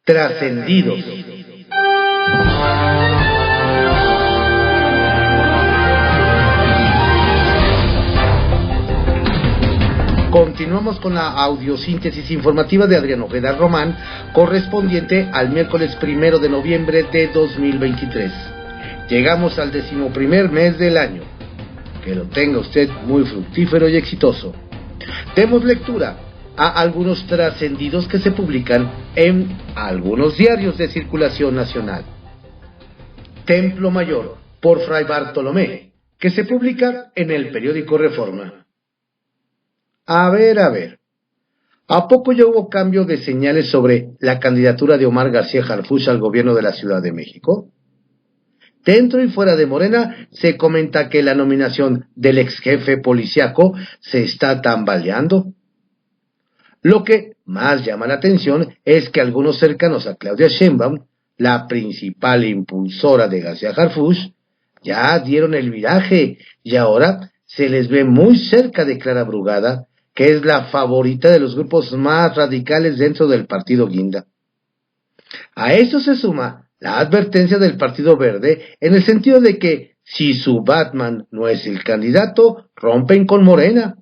Trascendidos. Continuamos con la audiosíntesis informativa de Adrián Ojeda Román, correspondiente al miércoles 1 de noviembre de 2023. Llegamos al 11º mes del año. Que lo tenga usted muy fructífero y exitoso. Demos lectura a algunos trascendidos que se publican en algunos diarios de circulación nacional. Templo Mayor, por Fray Bartolomé, que se publica en el periódico Reforma. A ver, ¿a poco ya hubo cambio de señales sobre la candidatura de Omar García Harfuch al gobierno de la Ciudad de México? Dentro y fuera de Morena se comenta que la nominación del ex jefe policíaco se está tambaleando. Lo que más llama la atención es que algunos cercanos a Claudia Sheinbaum, la principal impulsora de García Harfuch, ya dieron el viraje y ahora se les ve muy cerca de Clara Brugada, que es la favorita de los grupos más radicales dentro del Partido Guinda. A esto se suma la advertencia del Partido Verde en el sentido de que si su Batman no es el candidato, rompen con Morena.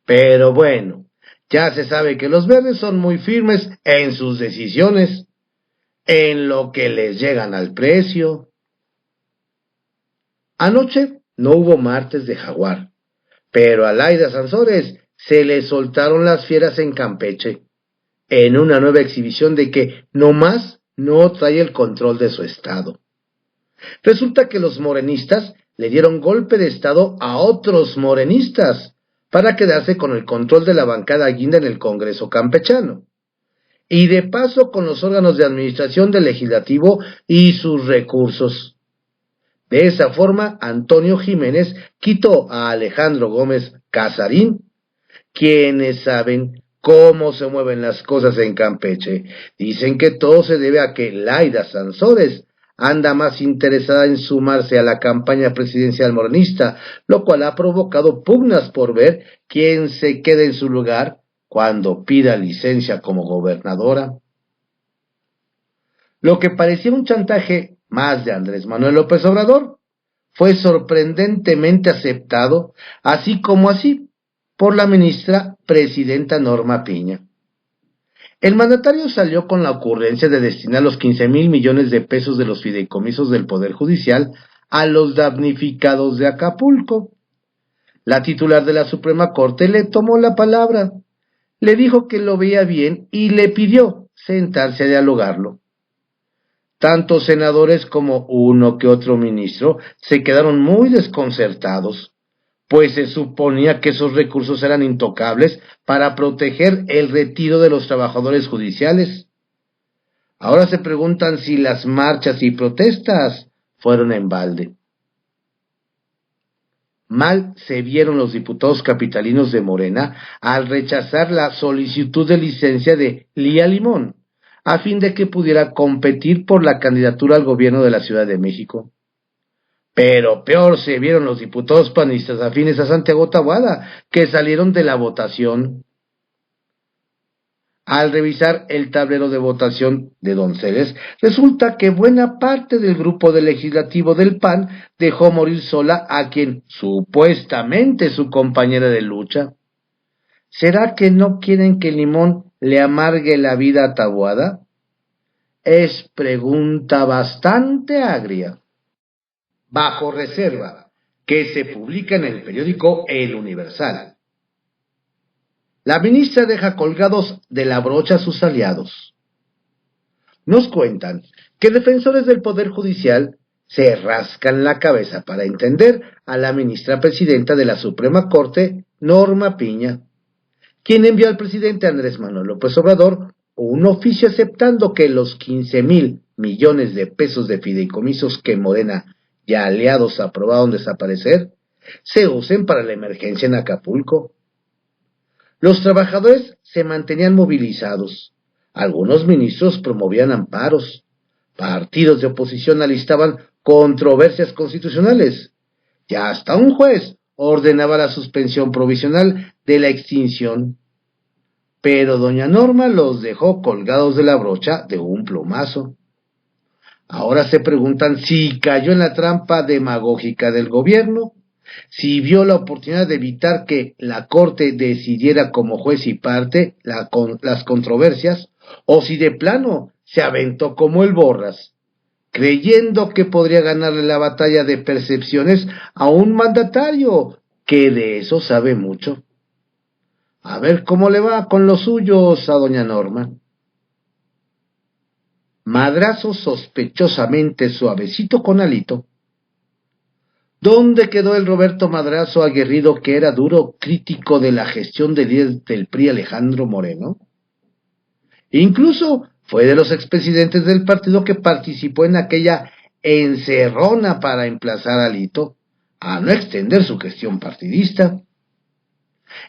Pero bueno, ya se sabe que los verdes son muy firmes en sus decisiones, en lo que les llegan al precio. Anoche no hubo martes de Jaguar, pero a Laida Sansores se le soltaron las fieras en Campeche, en una nueva exhibición de que nomás no trae el control de su estado. Resulta que los morenistas le dieron golpe de estado a otros morenistas para quedarse con el control de la bancada guinda en el Congreso campechano, y de paso con los órganos de administración del legislativo y sus recursos. De esa forma, Antonio Jiménez quitó a Alejandro Gómez Casarín. Quienes saben cómo se mueven las cosas en Campeche dicen que todo se debe a que Laida Sansores anda más interesada en sumarse a la campaña presidencial morenista, lo cual ha provocado pugnas por ver quién se queda en su lugar cuando pida licencia como gobernadora. Lo que parecía un chantaje más de Andrés Manuel López Obrador fue sorprendentemente aceptado, así como así, por la ministra presidenta Norma Piña. El mandatario salió con la ocurrencia de destinar los 15,000 millones de pesos de los fideicomisos del Poder Judicial a los damnificados de Acapulco. La titular de la Suprema Corte le tomó la palabra, le dijo que lo veía bien y le pidió sentarse a dialogarlo. Tanto senadores como uno que otro ministro se quedaron muy desconcertados, pues se suponía que esos recursos eran intocables para proteger el retiro de los trabajadores judiciales. Ahora se preguntan si las marchas y protestas fueron en balde. Mal se vieron los diputados capitalinos de Morena al rechazar la solicitud de licencia de Lía Limón, a fin de que pudiera competir por la candidatura al gobierno de la Ciudad de México. Pero peor se vieron los diputados panistas afines a Santiago Taboada, que salieron de la votación. Al revisar el tablero de votación de Donceles, resulta que buena parte del grupo del legislativo del PAN dejó morir sola a quien supuestamente es su compañera de lucha. ¿Será que no quieren que Limón le amargue la vida a Taboada? Es pregunta bastante agria. Bajo reserva, que se publica en el periódico El Universal. La ministra deja colgados de la brocha a sus aliados. Nos cuentan que defensores del Poder Judicial se rascan la cabeza para entender a la ministra presidenta de la Suprema Corte, Norma Piña, quien envió al presidente Andrés Manuel López Obrador un oficio aceptando que los 15,000 millones de pesos de fideicomisos que Morena y aliados aprobaron desaparecer, se usen para la emergencia en Acapulco. Los trabajadores se mantenían movilizados, algunos ministros promovían amparos, partidos de oposición alistaban controversias constitucionales, y hasta un juez ordenaba la suspensión provisional de la extinción. pero doña Norma los dejó colgados de la brocha de un plumazo. Ahora se preguntan si cayó en la trampa demagógica del gobierno, si vio la oportunidad de evitar que la Corte decidiera como juez y parte las controversias, o si de plano se aventó como el Borras, creyendo que podría ganarle la batalla de percepciones a un mandatario que de eso sabe mucho. A ver cómo le va con los suyos a doña Norma. Madrazo sospechosamente suavecito con alito. ¿Dónde quedó el Roberto Madrazo aguerrido que era duro crítico de la gestión del PRI Alejandro Moreno? Incluso fue de los expresidentes del partido que participó en aquella encerrona para emplazar a Alito a no extender su gestión partidista.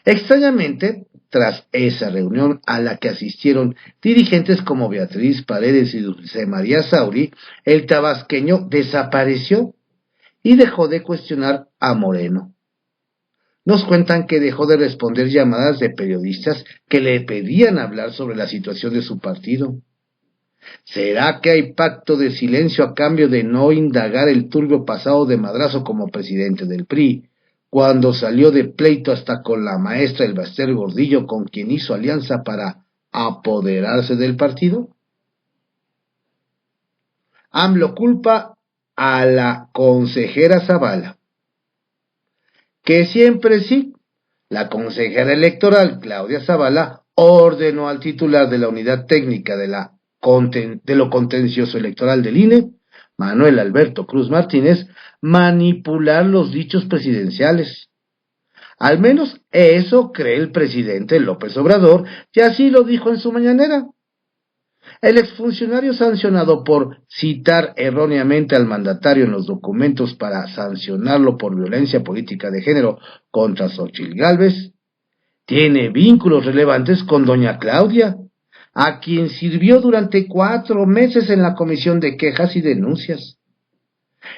Extrañamente, tras esa reunión a la que asistieron dirigentes como Beatriz Paredes y Dulce María Sauri, el tabasqueño desapareció y dejó de cuestionar a Moreno. Nos cuentan que dejó de responder llamadas de periodistas que le pedían hablar sobre la situación de su partido. ¿Será que hay pacto de silencio a cambio de no indagar el turbio pasado de Madrazo como presidente del PRI, cuando salió de pleito hasta con la maestra Elbaster Gordillo, con quien hizo alianza para apoderarse del partido? AMLO culpa a la consejera Zavala. Que siempre sí, la consejera electoral Claudia Zavala ordenó al titular de la unidad técnica de lo contencioso electoral del INE, Manuel Alberto Cruz Martínez, manipular los dichos presidenciales. Al menos eso cree el presidente López Obrador, y así lo dijo en su mañanera. El exfuncionario sancionado por citar erróneamente al mandatario en los documentos para sancionarlo por violencia política de género contra Xóchitl Gálvez tiene vínculos relevantes con doña Claudia, a quien sirvió durante 4 meses en la Comisión de Quejas y Denuncias.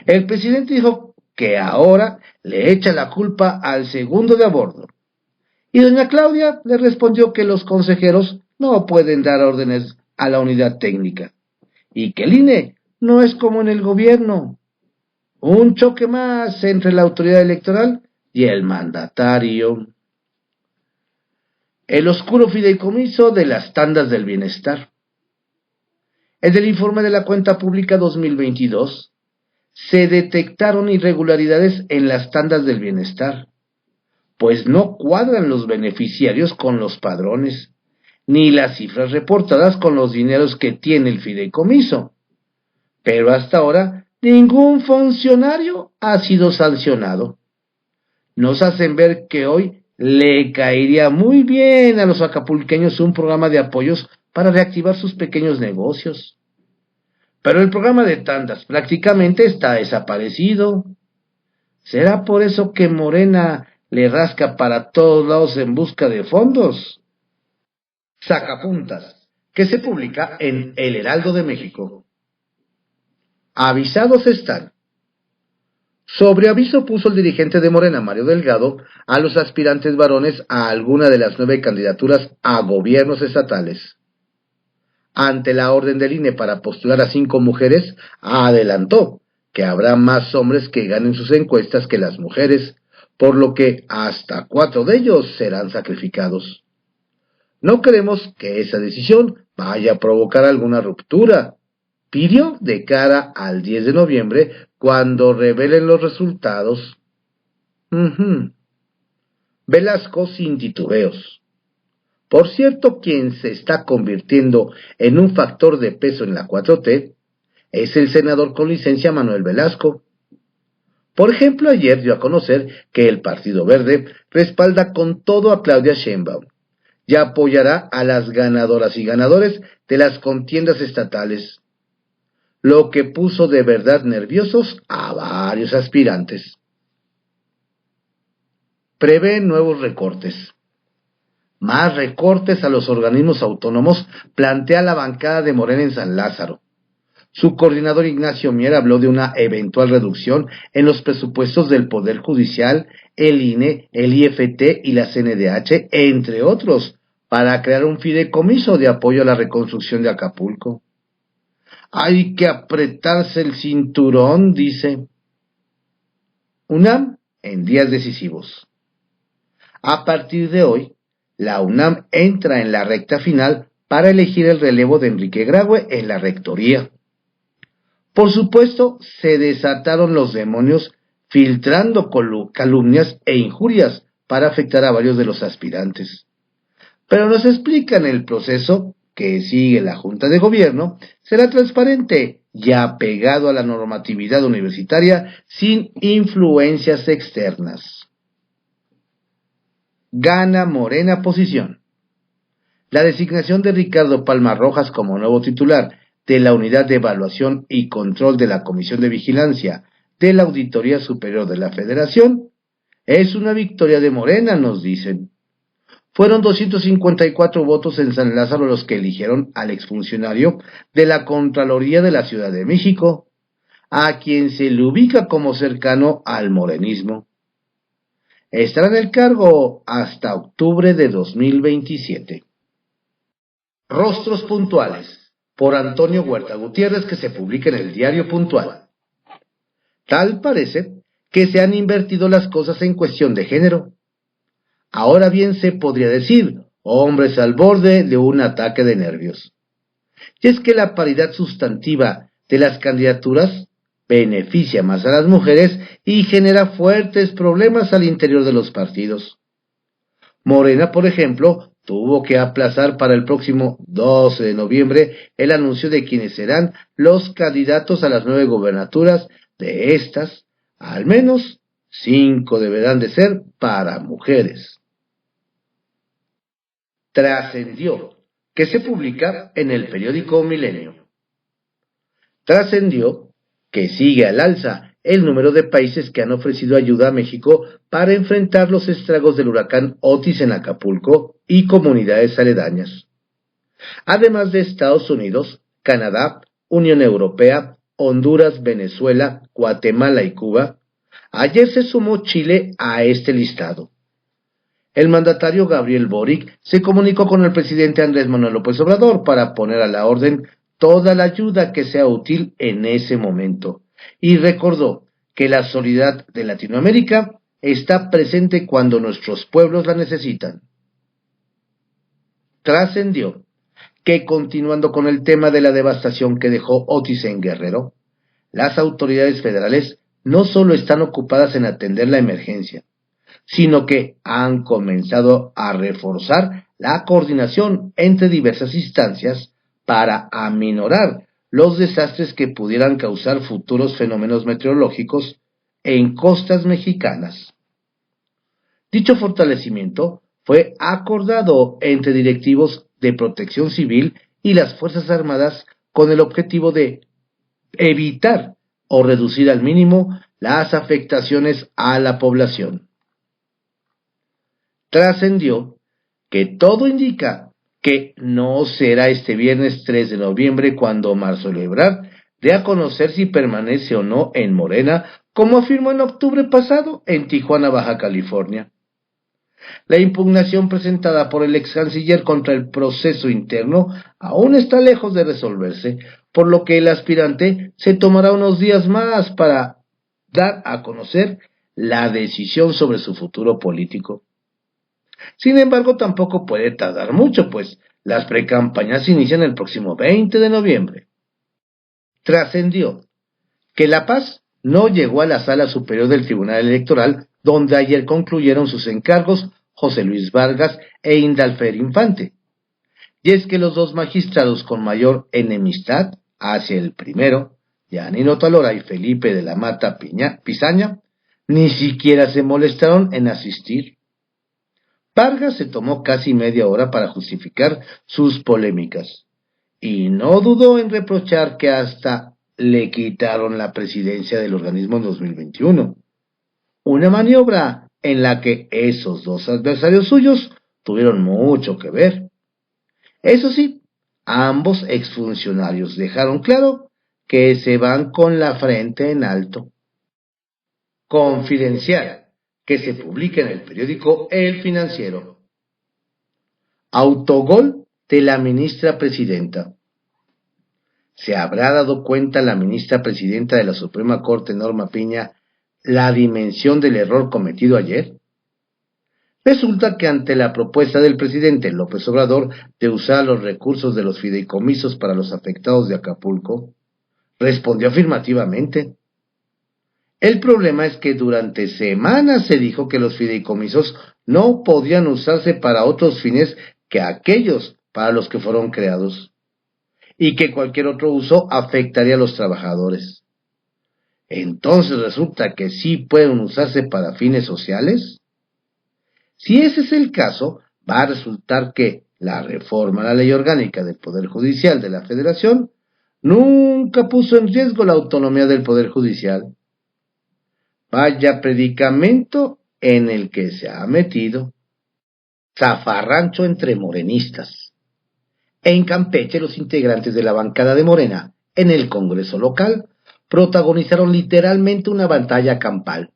El presidente dijo que ahora le echa la culpa al segundo de a bordo, y doña Claudia le respondió que los consejeros no pueden dar órdenes a la unidad técnica, y que el INE no es como en el gobierno. Un choque más entre la autoridad electoral y el mandatario. El oscuro fideicomiso de las tandas del bienestar. En el informe de la cuenta pública 2022, se detectaron irregularidades en las tandas del bienestar, pues no cuadran los beneficiarios con los padrones, ni las cifras reportadas con los dineros que tiene el fideicomiso. Pero hasta ahora, ningún funcionario ha sido sancionado. Nos hacen ver que hoy le caería muy bien a los acapulqueños un programa de apoyos para reactivar sus pequeños negocios. Pero el programa de tandas prácticamente está desaparecido. ¿Será por eso que Morena le rasca para todos lados en busca de fondos? Sacapuntas, que se publica en El Heraldo de México. Avisados están. Sobre aviso puso el dirigente de Morena, Mario Delgado, a los aspirantes varones a alguna de las 9 candidaturas a gobiernos estatales. Ante la orden del INE para postular a 5 mujeres, adelantó que habrá más hombres que ganen sus encuestas que las mujeres, por lo que hasta 4 de ellos serán sacrificados. No queremos que esa decisión vaya a provocar alguna ruptura, pidió de cara al 10 de noviembre cuando revelen los resultados. Velasco sin titubeos. Por cierto, quien se está convirtiendo en un factor de peso en la 4T es el senador con licencia Manuel Velasco. Por ejemplo, ayer dio a conocer que el Partido Verde respalda con todo a Claudia Sheinbaum y apoyará a las ganadoras y ganadores de las contiendas estatales, lo que puso de verdad nerviosos a varios aspirantes. Prevé nuevos recortes. Más recortes a los organismos autónomos plantea la bancada de Morena en San Lázaro. Su coordinador Ignacio Mier habló de una eventual reducción en los presupuestos del Poder Judicial, el INE, el IFT y la CNDH, entre otros, para crear un fideicomiso de apoyo a la reconstrucción de Acapulco. Hay que apretarse el cinturón, dice. UNAM en días decisivos. A partir de hoy, la UNAM entra en la recta final para elegir el relevo de Enrique Graue en la rectoría. Por supuesto, se desataron los demonios filtrando calumnias e injurias para afectar a varios de los aspirantes. Pero nos explican el proceso que sigue la Junta de Gobierno será transparente y apegado a la normatividad universitaria sin influencias externas. Gana Morena posición. La designación de Ricardo Palma Rojas como nuevo titular de la Unidad de Evaluación y Control de la Comisión de Vigilancia de la Auditoría Superior de la Federación es una victoria de Morena, nos dicen. Fueron 254 votos en San Lázaro los que eligieron al exfuncionario de la Contraloría de la Ciudad de México, a quien se le ubica como cercano al morenismo. Estará en el cargo hasta octubre de 2027. Rostros puntuales, por Antonio Huerta Gutiérrez, que se publica en el Diario Puntual. Tal parece que se han invertido las cosas en cuestión de género. Ahora bien se podría decir, hombres al borde de un ataque de nervios. Y es que la paridad sustantiva de las candidaturas beneficia más a las mujeres y genera fuertes problemas al interior de los partidos. Morena, por ejemplo, tuvo que aplazar para el próximo 12 de noviembre el anuncio de quienes serán los candidatos a las 9 gobernaturas. De estas, al menos 5 deberán de ser para mujeres. Trascendió, que se publica en el periódico Milenio. Trascendió que sigue al alza el número de países que han ofrecido ayuda a México para enfrentar los estragos del huracán Otis en Acapulco y comunidades aledañas. Además de Estados Unidos, Canadá, Unión Europea, Honduras, Venezuela, Guatemala y Cuba, ayer se sumó Chile a este listado. El mandatario Gabriel Boric se comunicó con el presidente Andrés Manuel López Obrador para poner a la orden toda la ayuda que sea útil en ese momento, y recordó que la solidaridad de Latinoamérica está presente cuando nuestros pueblos la necesitan. Trascendió que, continuando con el tema de la devastación que dejó Otis en Guerrero, las autoridades federales no solo están ocupadas en atender la emergencia, sino que han comenzado a reforzar la coordinación entre diversas instancias para aminorar los desastres que pudieran causar futuros fenómenos meteorológicos en costas mexicanas. Dicho fortalecimiento fue acordado entre directivos de Protección Civil y las Fuerzas Armadas con el objetivo de evitar o reducir al mínimo las afectaciones a la población. Trascendió que todo indica que no será este viernes 3 de noviembre cuando Marcelo Ebrard dé a conocer si permanece o no en Morena, como afirmó en octubre pasado en Tijuana, Baja California. La impugnación presentada por el ex canciller contra el proceso interno aún está lejos de resolverse, por lo que el aspirante se tomará unos días más para dar a conocer la decisión sobre su futuro político. Sin embargo, tampoco puede tardar mucho, pues las precampañas inician el próximo 20 de noviembre. Trascendió que La Paz no llegó a la Sala Superior del Tribunal Electoral, donde ayer concluyeron sus encargos José Luis Vargas e Indalfer Infante. Y es que los dos magistrados con mayor enemistad hacia el primero, Yanino Talora y Felipe de la Mata Pizaña, ni siquiera se molestaron en asistir. Vargas se tomó casi media hora para justificar sus polémicas, y no dudó en reprochar que hasta le quitaron la presidencia del organismo en 2021, una maniobra en la que esos dos adversarios suyos tuvieron mucho que ver. Eso sí, ambos exfuncionarios dejaron claro que se van con la frente en alto. Confidencial, que se publica en el periódico El Financiero. Autogol de la ministra presidenta. ¿Se habrá dado cuenta la ministra presidenta de la Suprema Corte, Norma Piña, la dimensión del error cometido ayer? Resulta que ante la propuesta del presidente López Obrador de usar los recursos de los fideicomisos para los afectados de Acapulco, respondió afirmativamente. El problema es que durante semanas se dijo que los fideicomisos no podían usarse para otros fines que aquellos para los que fueron creados, y que cualquier otro uso afectaría a los trabajadores. Entonces resulta que sí pueden usarse para fines sociales. Si ese es el caso, va a resultar que la reforma a la Ley Orgánica del Poder Judicial de la Federación nunca puso en riesgo la autonomía del Poder Judicial. Vaya predicamento en el que se ha metido. Zafarrancho entre morenistas. En Campeche, los integrantes de la bancada de Morena en el Congreso local protagonizaron literalmente una batalla campal.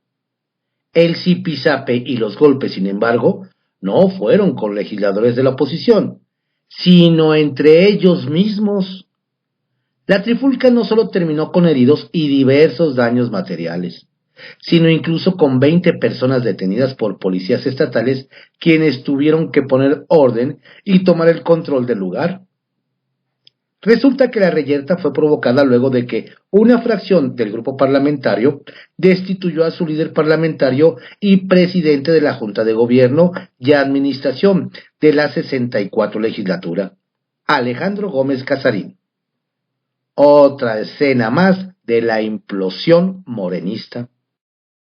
El zipizape y los golpes, sin embargo, no fueron con legisladores de la oposición, sino entre ellos mismos. La trifulca no solo terminó con heridos y diversos daños materiales, sino incluso con 20 personas detenidas por policías estatales, quienes tuvieron que poner orden y tomar el control del lugar. Resulta que la reyerta fue provocada luego de que una fracción del grupo parlamentario destituyó a su líder parlamentario y presidente de la Junta de Gobierno y Administración de la 64 legislatura, Alejandro Gómez Casarín. Otra escena más de la implosión morenista.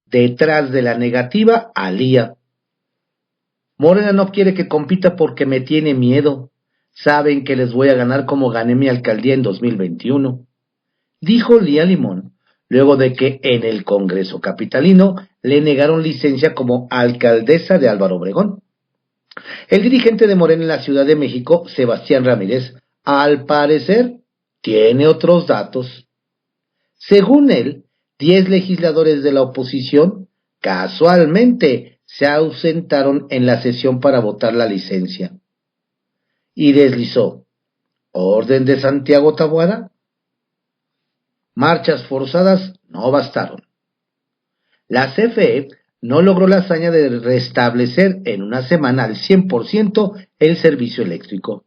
Detrás de la negativa, Alía. Morena no quiere que compita porque me tiene miedo. Saben que les voy a ganar como gané mi alcaldía en 2021, dijo Lía Limón, luego de que en el Congreso capitalino le negaron licencia como alcaldesa de Álvaro Obregón. El dirigente de Morena en la Ciudad de México, Sebastián Ramírez, al parecer, tiene otros datos. Según él, 10 legisladores de la oposición casualmente se ausentaron en la sesión para votar la licencia. Y deslizó: ¿orden de Santiago Taboada? Marchas forzadas no bastaron. La CFE no logró la hazaña de restablecer en una semana al 100% el servicio eléctrico.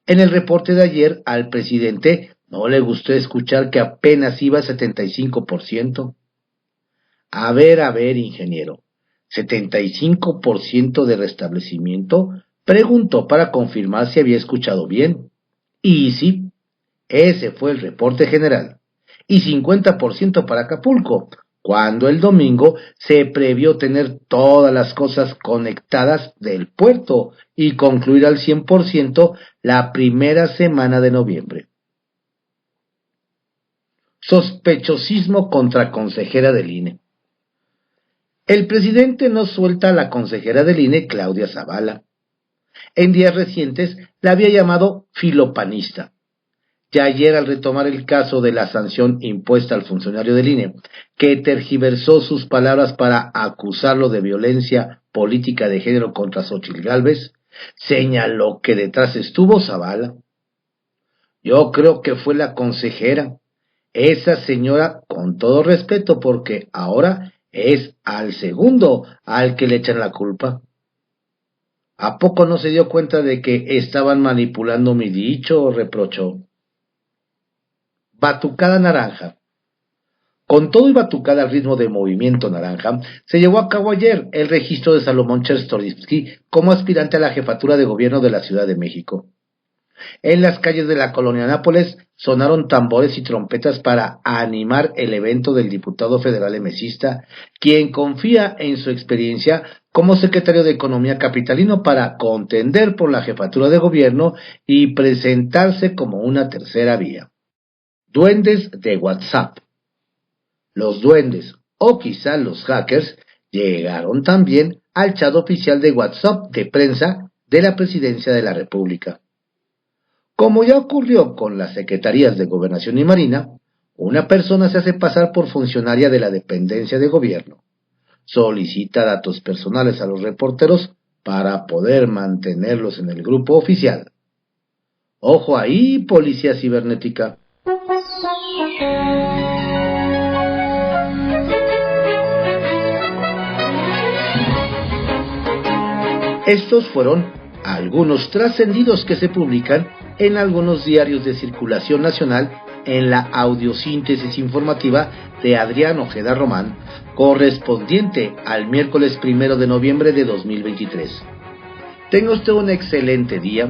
En el reporte de ayer, al presidente no le gustó escuchar que apenas iba a 75%. A ver, ingeniero, ¿75% de restablecimiento? Preguntó para confirmar si había escuchado bien. Y sí, ese fue el reporte general. Y 50% para Acapulco, cuando el domingo se previó tener todas las cosas conectadas del puerto y concluir al 100% la primera semana de noviembre. Sospechosismo contra consejera del INE. El presidente no suelta a la consejera del INE, Claudia Zavala. En días recientes la había llamado filopanista. Ya ayer, al retomar el caso de la sanción impuesta al funcionario del INE, que tergiversó sus palabras para acusarlo de violencia política de género contra Xóchitl Gálvez, señaló que detrás estuvo Zavala. Yo creo que fue la consejera, esa señora, con todo respeto, porque ahora es al segundo al que le echan la culpa. ¿A poco no se dio cuenta de que estaban manipulando mi dicho?, reprochó. Batucada naranja. Con todo y batucada al ritmo de Movimiento Naranja, se llevó a cabo ayer el registro de Salomón Chertorivsky como aspirante a la jefatura de gobierno de la Ciudad de México. En las calles de la colonia Nápoles sonaron tambores y trompetas para animar el evento del diputado federal emesista, quien confía en su experiencia como secretario de Economía capitalino para contender por la jefatura de gobierno y presentarse como una tercera vía. Duendes de WhatsApp. Los duendes, o quizá los hackers, llegaron también al chat oficial de WhatsApp de prensa de la Presidencia de la República. Como ya ocurrió con las Secretarías de Gobernación y Marina, una persona se hace pasar por funcionaria de la dependencia de gobierno, solicita datos personales a los reporteros para poder mantenerlos en el grupo oficial. Ojo ahí, policía cibernética. Estos fueron algunos trascendidos que se publican en algunos diarios de circulación nacional en la audiosíntesis informativa de Adrián Ojeda Román, correspondiente al miércoles 1 de noviembre de 2023. Tenga usted un excelente día,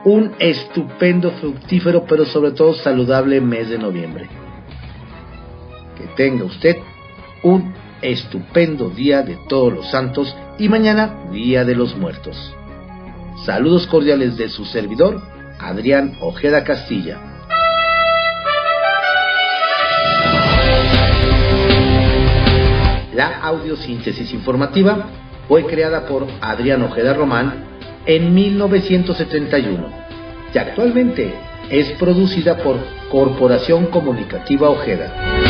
un estupendo, fructífero, pero sobre todo saludable mes de noviembre. Que tenga usted un estupendo día de Todos los Santos y mañana Día de los Muertos. Saludos cordiales de su servidor, Adrián Ojeda Castilla. La audiosíntesis informativa fue creada por Adrián Ojeda Román en 1971 y actualmente es producida por Corporación Comunicativa Ojeda.